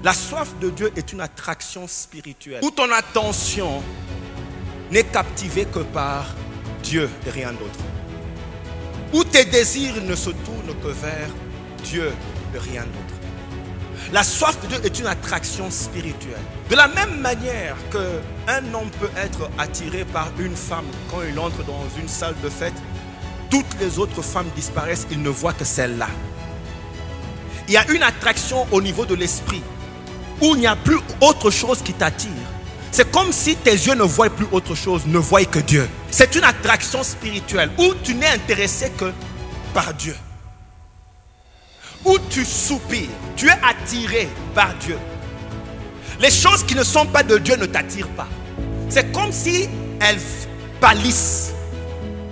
La soif de Dieu est une attraction spirituelle où ton attention n'est captivée que par Dieu et rien d'autre. Où tes désirs ne se tournent que vers Dieu et rien d'autre. La soif de Dieu est une attraction spirituelle. De la même manière qu'un homme peut être attiré par une femme quand il entre dans une salle de fête, toutes les autres femmes disparaissent, il ne voit que celle-là. Il y a une attraction au niveau de l'esprit où il n'y a plus autre chose qui t'attire. C'est comme si tes yeux ne voient plus autre chose, ne voient que Dieu. C'est une attraction spirituelle où tu n'es intéressé que par Dieu. Où tu soupires, tu es attiré par Dieu. Les choses qui ne sont pas de Dieu ne t'attirent pas. C'est comme si elles pâlissent,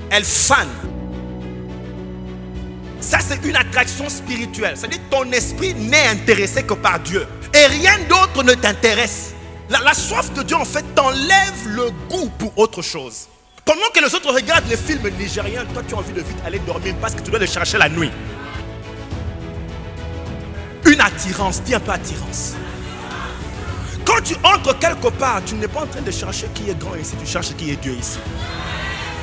elles fanent. Ça, c'est une attraction spirituelle. C'est-à-dire que ton esprit n'est intéressé que par Dieu. Et rien d'autre ne t'intéresse. La soif de Dieu, en fait, t'enlève le goût pour autre chose. Pendant que les autres regardent les films nigériens, toi, tu as envie de vite aller dormir parce que tu dois les chercher la nuit. Une attirance, dis un peu attirance. Quand tu entres quelque part, tu n'es pas en train de chercher qui est grand ici, tu cherches qui est Dieu ici.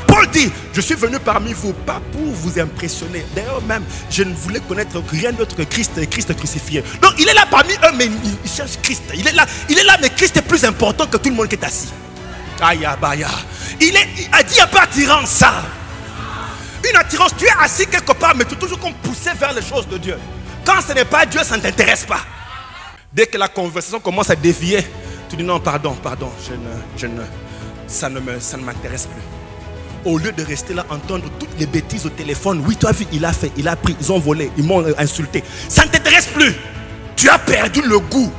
Paul dit, je suis venu parmi vous, pas pour vous impressionner. D'ailleurs même, je ne voulais connaître rien d'autre que Christ et Christ crucifié. Donc il est là parmi eux, mais il cherche Christ. Il est là, mais Christ est plus important que tout le monde qui est assis. Aïe, aïe, il a dit, il n'y a pas attirance, ça. Une attirance, tu es assis quelque part, mais tu es toujours comme poussé vers les choses de Dieu. Quand ce n'est pas Dieu, ça ne t'intéresse pas. Dès que la conversation commence à dévier, tu dis non, pardon, ça ne m'intéresse plus. Au lieu de rester là, entendre toutes les bêtises au téléphone. Oui, tu as vu, il a fait, il a pris, ils ont volé, ils m'ont insulté. Ça ne t'intéresse plus. Tu as perdu le goût.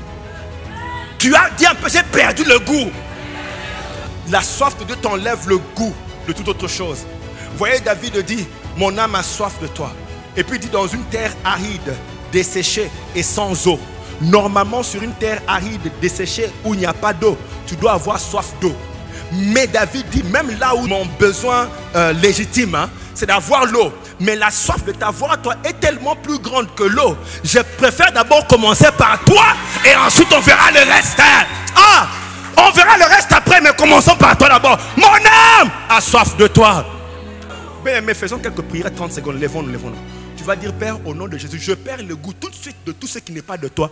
Tu as dit un peu, j'ai perdu le goût. La soif de Dieu t'enlève le goût de toute autre chose. Vous voyez, David dit, mon âme a soif de toi. Et puis il dit, dans une terre aride, desséchée et sans eau. Normalement, sur une terre aride, desséchée, où il n'y a pas d'eau, tu dois avoir soif d'eau. Mais David dit, même là où mon besoin légitime, c'est d'avoir l'eau. Mais la soif de t'avoir toi est tellement plus grande que l'eau. Je préfère d'abord commencer par toi et ensuite on verra le reste. On verra le reste après, mais commençons par toi d'abord. Mon âme a soif de toi. Mais faisons quelques prières, 30 secondes, lèvons-nous. Tu vas dire, Père, au nom de Jésus, je perds le goût tout de suite de tout ce qui n'est pas de toi.